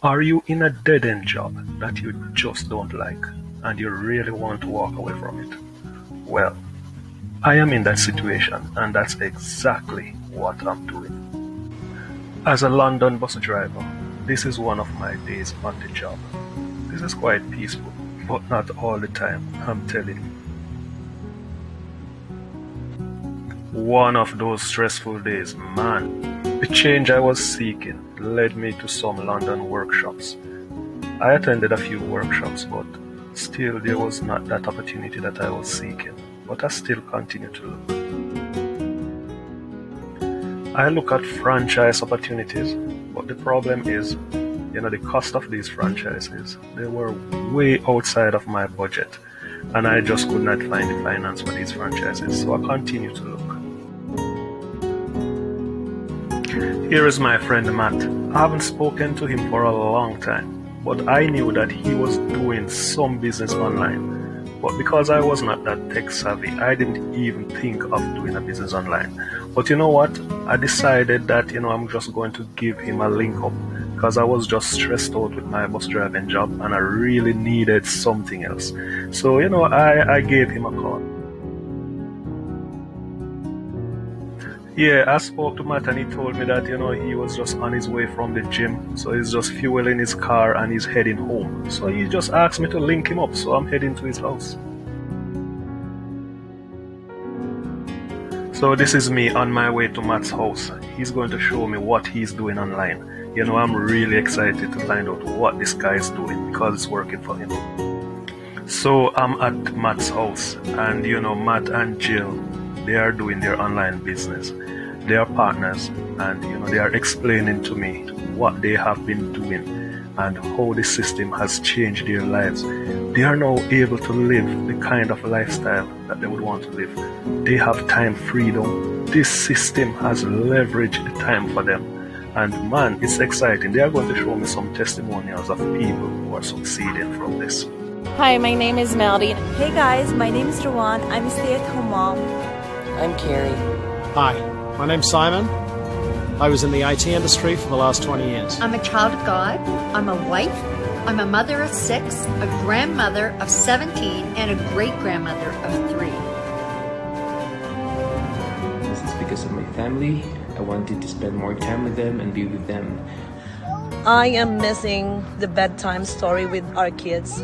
Are you in a dead-end job that you just don't like and you really want to walk away from it? Well, I am in that situation and that's exactly what I'm doing. As a London bus driver, this is one of my days on the job. This is quite peaceful, but not all the time, I'm telling you. One of those stressful days, man. The change I was seeking led me to some London workshops. I attended a few workshops, but still there was not that opportunity that I was seeking. But I still continue to look. I look at franchise opportunities, but the problem is, the cost of these franchises, they were way outside of my budget, and I just could not find the finance for these franchises, so I continue to look. Here is my friend Matt. I haven't spoken to him for a long time, but I knew that he was doing some business online. But because I was not that tech savvy, I didn't even think of doing a business online. But you know what? I decided that, I'm just going to give him a link up because I was just stressed out with my bus driving job and I really needed something else. So, I gave him a call. Yeah, I spoke to Matt and he told me that, he was just on his way from the gym. So he's just fueling his car and he's heading home. So he just asked me to link him up. So I'm heading to his house. So this is me on my way to Matt's house. He's going to show me what he's doing online. I'm really excited to find out what this guy is doing because it's working for him. So I'm at Matt's house and, Matt and Jill, they are doing their online business. They are partners and they are explaining to me what they have been doing and how the system has changed their lives. They are now able to live the kind of lifestyle that they would want to live. They have time freedom. This system has leveraged the time for them. And man, it's exciting. They are going to show me some testimonials of people who are succeeding from this. Hi, my name is Melody. Hey guys, my name is Rowan. I'm a stay-at-home mom. I'm Carrie. Hi, my name's Simon. I was in the IT industry for the last 20 years. I'm a child of God. I'm a wife. I'm a mother of 6, a grandmother of 17, and a great-grandmother of 3. This is because of my family. I wanted to spend more time with them and be with them. I am missing the bedtime story with our kids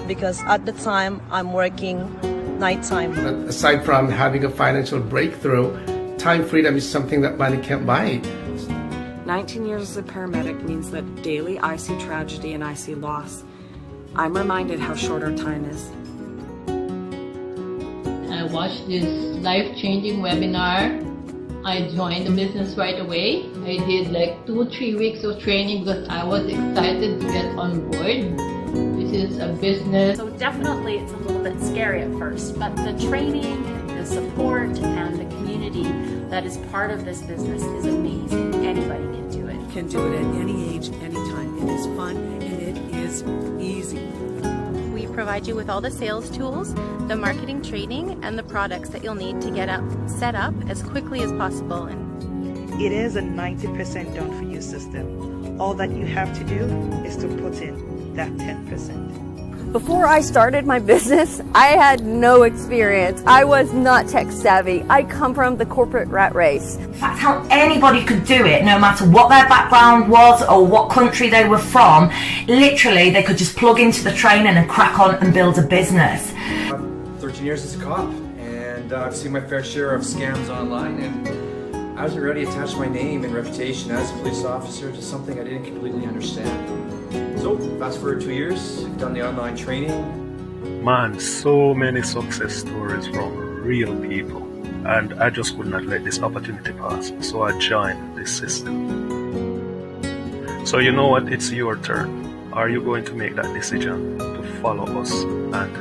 because at the time I'm working nighttime. Aside from having a financial breakthrough, time freedom is something that money can't buy. 19 years as a paramedic means that daily I see tragedy and I see loss. I'm reminded how short our time is. I watched this life-changing webinar. I joined the business right away. I did like 2-3 weeks of training because I was excited to get on board. This is a business. So definitely it's a little bit scary at first, but the training, the support, and the community that is part of this business is amazing. Anybody can do it. Can do it at any age, anytime. It is fun and it is easy. We provide you with all the sales tools, the marketing training, and the products that you'll need to get set up as quickly as possible. It is a 90% done for you system. All that you have to do is to put in that 10%. Before I started my business, I had no experience. I was not tech savvy. I come from the corporate rat race. That's how anybody could do it, no matter what their background was or what country they were from. Literally, they could just plug into the training and crack on and build a business. 13 years as a cop, and I've seen my fair share of scams online, and I wasn't ready to attach my name and reputation as a police officer to something I didn't completely understand. So, fast forward 2 years, I've done the online training. Man, so many success stories from real people. And I just could not let this opportunity pass. So I joined this system. So you know what? It's your turn. Are you going to make that decision to follow us and,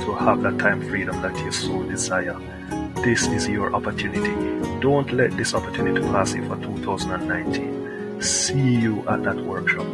to have that time freedom that you so desire? This is your opportunity. Don't let this opportunity pass you for 2019. See you at that workshop.